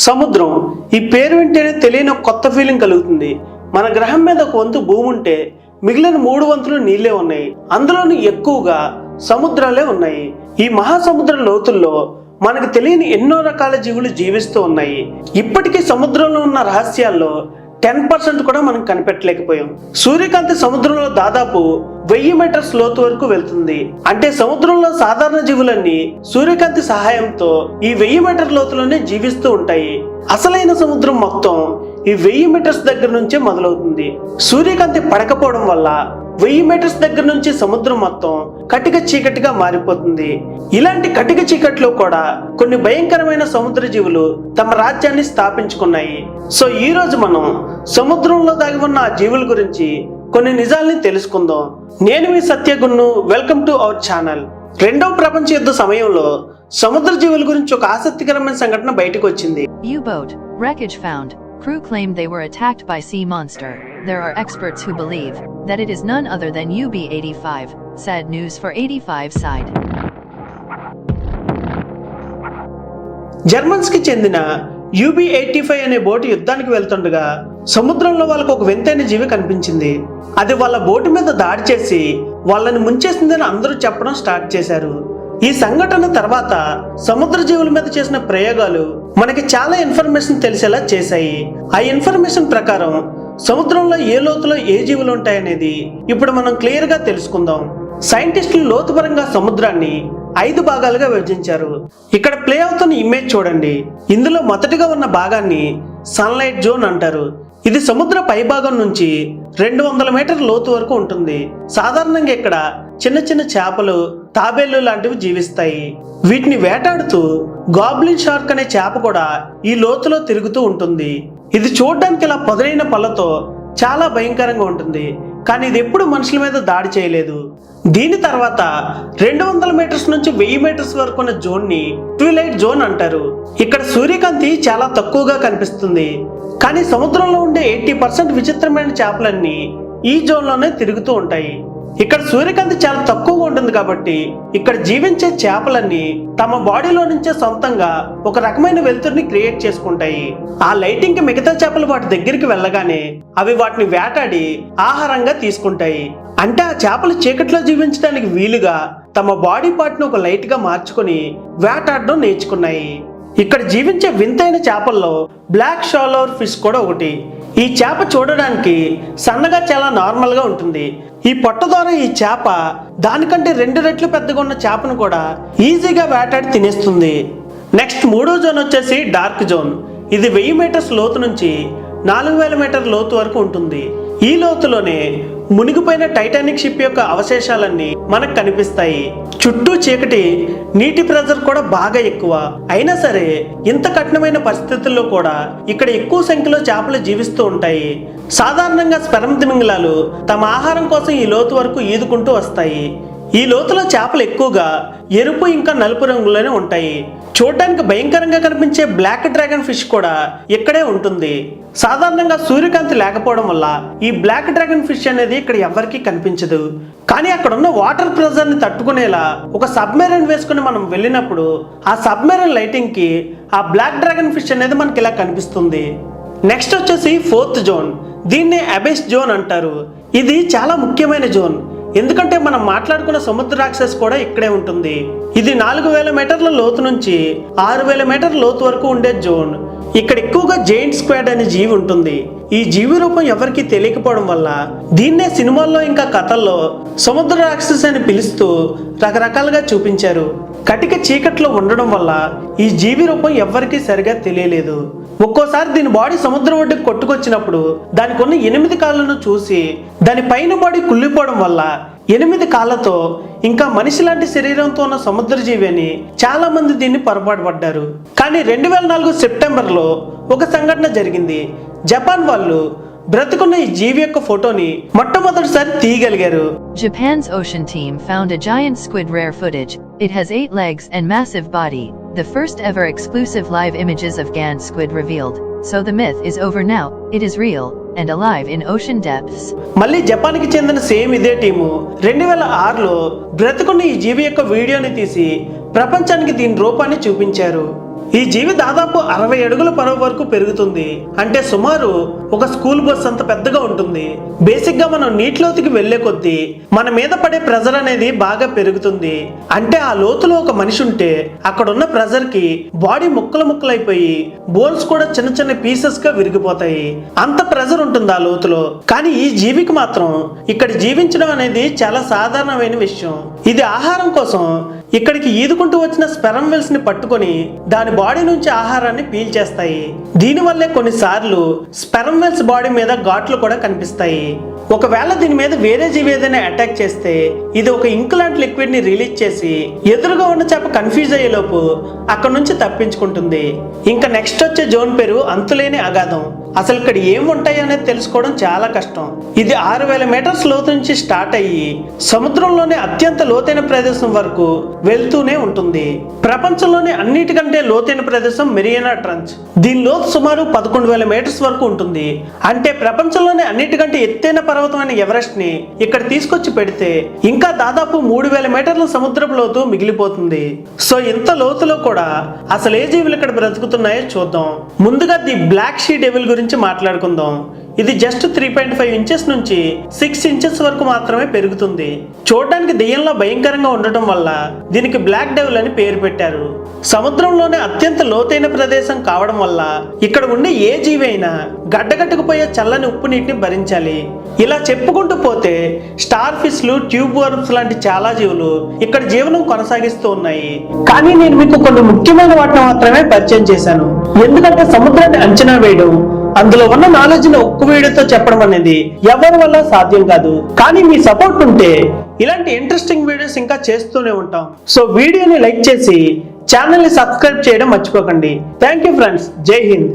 సముద్రం ఈ పేరు వింటేనే తెలియని ఒక కొత్త ఫీలింగ్ కలుగుతుంది. మన గ్రహం మీద ఒక వంతు భూమి ఉంటే మిగిలిన 3 వంతులు నీళ్లే ఉన్నాయి. అందులోని ఎక్కువగా సముద్రాలే ఉన్నాయి. ఈ మహాసముద్ర లోతుల్లో మనకు తెలియని ఎన్నో రకాల జీవులు జీవిస్తూ ఉన్నాయి. ఇప్పటికీ సముద్రంలో ఉన్న రహస్యాల్లో 10% కూడా మనం కనిపెట్టలేకపోయాం. సూర్యకాంతి సముద్రంలో దాదాపు 1000 మీటర్స్ లోతు వరకు వెళ్తుంది. అంటే సముద్రంలో సాధారణ జీవులన్నీ సూర్యకాంతి సహాయంతో ఈ 1000 మీటర్ లోతులోనే జీవిస్తూ ఉంటాయి. అసలైన సముద్రం మొత్తం ఈ 1000 మీటర్స్ దగ్గర నుంచే మొదలవుతుంది. సూర్యకాంతి పడకపోవడం వల్ల 1000 మీటర్స్ దగ్గర నుంచి సముద్రం మొత్తం కటిక చీకటిగా మారిపోతుంది. ఇలాంటి కటిక చీకట్లో కూడా కొన్ని భయంకరమైన సముద్ర జీవులు తమ రాజ్యాన్ని స్థాపించుకున్నాయి. సో ఈ రోజు మనం సముద్రంలో దాగి ఉన్న ఆ జీవుల గురించి కొన్ని నిజాల్ని తెలుసుకుందాం. నేను మీ సత్యగున్ను. Welcome to our channel. రెండవ ప్రపంచ యుద్ధ సమయంలో సముద్ర జీవుల గురించి ఒక ఆసక్తికరమైన సంఘటన బయటకు వచ్చింది. U-boat wreckage found. Crew claimed they were attacked by sea monster. There are experts who believe that it is none other than UB-85, said News for 85 side. Germans కి చెందిన UB-85 అనే బోటు యుద్ధానికి వెళ్తుండగా సముద్రంలో వాళ్ళకు ఒక వింతైన జీవి కనిపించింది. అది వాళ్ళ బోటు మీద దాడి చేసి వాళ్ళని ముంచేసిందని అందరూ చెప్పడం స్టార్ట్ చేశారు. ఈ సంఘటన తర్వాత సముద్ర జీవుల మీద చేసిన ప్రయోగాలు మనకి చాలా ఇన్ఫర్మేషన్ తెలిసేలా చేశాయి. ఆ ఇన్ఫర్మేషన్ ప్రకారం సముద్రంలో ఏ లోతులో ఏ జీవులు ఉంటాయనేది ఇప్పుడు మనం క్లియర్ గా తెలుసుకుందాం. సైంటిస్టులు లోతుపరంగా సముద్రాన్ని 5 భాగాలుగా విభజించారు. ఇక్కడ ప్లే అవుతున్న ఇమేజ్ చూడండి. ఇందులో మొదటిగా ఉన్న భాగాన్ని సన్లైట్ జోన్ అంటారు. ఇది సముద్ర పైభాగం నుంచి 200 మీటర్ లోతు వరకు ఉంటుంది. సాధారణంగా ఇక్కడ చిన్న చిన్న చేపలు, తాబేళ్లు లాంటివి జీవిస్తాయి. వీటిని వేటాడుతూ గాబ్లిన్ షార్క్ అనే చేప కూడా ఈ లోతులో తిరుగుతూ ఉంటుంది. ఇది చూడడానికి ఇలా పొదలైన పళ్ళతో చాలా భయంకరంగా ఉంటుంది. కానీ ఇది ఎప్పుడు మనుషుల మీద దాడి చేయలేదు. దీని తర్వాత 200 మీటర్స్ నుంచి 1000 మీటర్స్ వరకు ఉన్న జోన్ ని ట్విలైట్ జోన్ అంటారు. ఇక్కడ సూర్యకాంతి చాలా తక్కువగా కనిపిస్తుంది. కానీ సముద్రంలో ఉండే 80% విచిత్రమైన చేపలన్నీ ఈ జోన్ లోనే తిరుగుతూ ఉంటాయి. ఇక్కడ సూర్యకాంతి చాలా తక్కువగా ఉంటుంది కాబట్టి ఇక్కడ జీవించే చేపలన్నీ తమ బాడీలో నుంచే సొంతంగా ఒక రకమైన వెలుతురిని క్రియేట్ చేసుకుంటాయి. ఆ లైటింగ్ కి మిగతా చేపలు వాటి దగ్గరికి వెళ్ళగానే అవి వాటిని వేటాడి ఆహారంగా తీసుకుంటాయి. అంటే ఆ చేపలు చీకట్లో జీవించడానికి వీలుగా తమ బాడీ పార్ట్ ను ఒక లైట్ గా మార్చుకొని వేటాడడం నేర్చుకున్నాయి. ఇక్కడ జీవించే వింతైన చేపల్లో బ్లాక్ షాలోవర్ ఫిష్ కూడా ఒకటి. ఈ చేప చూడడానికి సన్నగా చాలా నార్మల్ గా ఉంటుంది. ఈ పొట్ట ద్వారా ఈ చేప దానికంటే 2 రెట్లు పెద్దగా ఉన్న చేపను కూడా ఈజీగా వేటాడి తినేస్తుంది. నెక్స్ట్ 3వ జోన్ వచ్చేసి డార్క్ జోన్. ఇది 1000 మీటర్స్ లోతు నుంచి 4000 మీటర్ లోతు వరకు ఉంటుంది. ఈ లోతులోనే మునిగిపోయిన టైటానిక్ షిప్ యొక్క అవశేషాలన్నీ మనకు కనిపిస్తాయి. చుట్టూ చీకటి, నీటి ప్రెజర్ కూడా బాగా ఎక్కువ. అయినా సరే ఇంత కఠినమైన పరిస్థితుల్లో కూడా ఇక్కడ ఎక్కువ సంఖ్యలో చేపలు జీవిస్తూ ఉంటాయి. సాధారణంగా స్పెర్మ్ తిమింగలాలు తమ ఆహారం కోసం ఈ లోతు వరకు ఈదుకుంటూ వస్తాయి. ఈ లోతులో చేపలు ఎక్కువగా ఎరుపు ఇంకా నలుపు రంగులోనే ఉంటాయి. చూడడానికి భయంకరంగా కనిపించే బ్లాక్ డ్రాగన్ ఫిష్ కూడా ఇక్కడే ఉంటుంది. సాధారణంగా సూర్యకాంతి లేకపోవడం వల్ల ఈ బ్లాక్ డ్రాగన్ ఫిష్ అనేది ఇక్కడ ఎవరికీ కనిపించదు. కానీ అక్కడ ఉన్న వాటర్ ప్రెజర్ ని తట్టుకునేలా ఒక సబ్మెరైన్ వేసుకుని మనం వెళ్ళినప్పుడు ఆ సబ్మెరైన్ లైటింగ్ కి ఆ బ్లాక్ డ్రాగన్ ఫిష్ అనేది మనకి ఇలా కనిపిస్తుంది. నెక్స్ట్ వచ్చేసి 4th జోన్. దీన్నే అబిస్ జోన్ అంటారు. ఇది చాలా ముఖ్యమైన జోన్. ఎందుకంటే మనం మాట్లాడుకున్న సముద్ర రాక్షస్ కూడా ఇక్కడే ఉంటుంది. ఇది 4000 మీటర్ల లోతు నుంచి 6000 మీటర్ల లోతు వరకు ఉండే జోన్. ఇక్కడ ఎక్కువగా జైంట్ స్క్వాడ్ అనే జీవి ఉంటుంది. ఈ జీవి రూపం ఎవరికి తెలియకపోవడం వల్ల దీన్నే సినిమాల్లో ఇంకా కథల్లో సముద్ర రాక్షస్ అని పిలుస్తూ రకరకాలుగా చూపించారు. కటిక చీకట్లో ఉండడం వల్ల ఈ జీవి రూపం ఎవరికీ సరిగా తెలియలేదు. ఒక్కోసారి దీని బాడీ సముద్రం ఒడ్డుకు కొట్టుకొచ్చినప్పుడు దానికి ఉన్న 8 కాళ్ళను చూసి దాని పైన బాడీ కుళ్ళిపోవడం వల్ల 8 కాళ్ళతో ఇంకా మనిషి లాంటి శరీరంతో ఉన్న సముద్ర జీవి అని చాలా మంది దీన్ని పొరపాటు పడ్డారు. కానీ 2004 సెప్టెంబర్లో ఒక సంఘటన జరిగింది. జపాన్ వాళ్ళు బ్రతుకున్న ఈ జీవి యొక్క ఫోటోని మొట్టమొదటిసారి తీయగలిగారు. Japan's ocean team found a giant squid rare footage. It has 8 legs and massive body. The first ever exclusive live images of Gant squid revealed. So the myth is over now. It is real and alive in ocean depths. మళ్ళీ Japan కి చెందిన same ఇదే team 2006లో బ్రతుకున్న ఈ జీవి యొక్క వీడియోని తీసి ప్రపంచానికి దీని రూపాన్ని చూపించారు. ఈ జీవి దాదాపు 60 అడుగుల పొడవు వరకు పెరుగుతుంది. అంటే సుమారు ఒక స్కూల్ బస్ అంత పెద్దగా ఉంటుంది. బేసిక్ గా మనం నీటిలోతుకి వెళ్లే కొద్దీ మన మీద పడే ప్రెజర్ అనేది బాగా పెరుగుతుంది. అంటే ఆ లోతులో ఒక మనిషి ఉంటే అక్కడ ఉన్న ప్రెజర్ కి బాడీ ముక్కలు ముక్కలైపోయి బోన్స్ కూడా చిన్న చిన్న పీసెస్ గా విరిగిపోతాయి. అంత ప్రెజర్ ఉంటుంది ఆ లోతులో. కానీ ఈ జీవికి మాత్రం ఇక్కడ జీవించడం అనేది చాలా సాధారణమైన విషయం. ఇది ఆహారం కోసం ఇక్కడికి ఈదుకుంటూ వచ్చిన స్పెరమ్ వెల్స్ ని పట్టుకొని దాని బాడీ నుంచి ఆహారాన్ని పీల్చేస్తాయి. దీనివల్లే కొన్నిసార్లు స్పెరమ్ వెల్స్ బాడీ మీద ఘాట్లు కూడా కనిపిస్తాయి. ఒకవేళ దీని మీద వేరే జీవి ఏదైనా అటాక్ చేస్తే ఇది ఒక ఇంక్ లాంటి లిక్విడ్ ని రిలీజ్ చేసి ఎదురుగా ఉన్న చేప కన్ఫ్యూజ్ అయ్యేలోపు అక్కడ నుంచి తప్పించుకుంటుంది. ఇంకా నెక్స్ట్ వచ్చే జోన్ పేరు అంతులేని అగాధం. అసలు ఇక్కడ ఏం ఉంటాయి అనేది తెలుసుకోవడం చాలా కష్టం. ఇది 6000 మీటర్స్ లోతు నుంచి స్టార్ట్ అయ్యి సముద్రంలోనే అత్యంత లోతైన ప్రదేశం వరకు వెళ్తూనే ఉంటుంది. ప్రపంచంలోనే అన్నిటికంటే లోతైన ప్రదేశం మెరియానా ట్రంచ్. దీని లోతు సుమారు 11,000 మీటర్స్ వరకు ఉంటుంది. అంటే ప్రపంచంలోనే అన్నిటికంటే ఎత్తైన పర్వతమైన ఎవరెస్ట్ ని ఇక్కడ తీసుకొచ్చి పెడితే ఇంకా దాదాపు 3000 మీటర్ల సముద్రపు లోతు మిగిలిపోతుంది. సో ఇంత లోతులో కూడా అసలు ఏ జీవులు ఇక్కడ బ్రతుకుతున్నాయో చూద్దాం. ముందుగా ది బ్లాక్ షీ డెవిల్ గురించి మాట్లాడుకుందాం. ఇది జస్ట్ 3.5 ఇంచెస్ నుంచి 6 ఇంచెస్ వరకు మాత్రమే పెరుగుతుంది. చూడడానికి దెయ్యంలో భయంకరంగా ఉండటం వల్ల దీనికి బ్లాక్ డెవిల్ అని పేరు పెట్టారు. సముద్రంలోనే అత్యంత లోతైన ప్రదేశం కావడం వల్ల ఇక్కడ ఉండే ఏ జీవి అయినా గడ్డగట్టుకుపోయే చల్లని ఉప్పు నీటిని భరించాలి. ఇలా చెప్పుకుంటూ పోతే స్టార్ ఫిష్లు, ట్యూబ్ వర్మ్స్ లాంటి చాలా జీవులు ఇక్కడ జీవనం కొనసాగిస్తూ ఉన్నాయి. కానీ నేను మీకు కొన్ని ముఖ్యమైన వాటిని మాత్రమే పరిచయం చేశాను. ఎందుకంటే సముద్రాన్ని అంచనా వేయడం, అందులో ఉన్న నాలెడ్జ్ ని ఒక్క వీడియోతో చెప్పడం అనేది ఎవరి వల్ల సాధ్యం కాదు. కానీ మీ సపోర్ట్ ఉంటే ఇలాంటి ఇంట్రెస్టింగ్ వీడియోస్ ఇంకా చేస్తూనే ఉంటాం. సో వీడియోని లైక్ చేసి ఛానల్ ని సబ్స్క్రైబ్ చేయడం మర్చిపోకండి. Thank you friends. జై హింద్.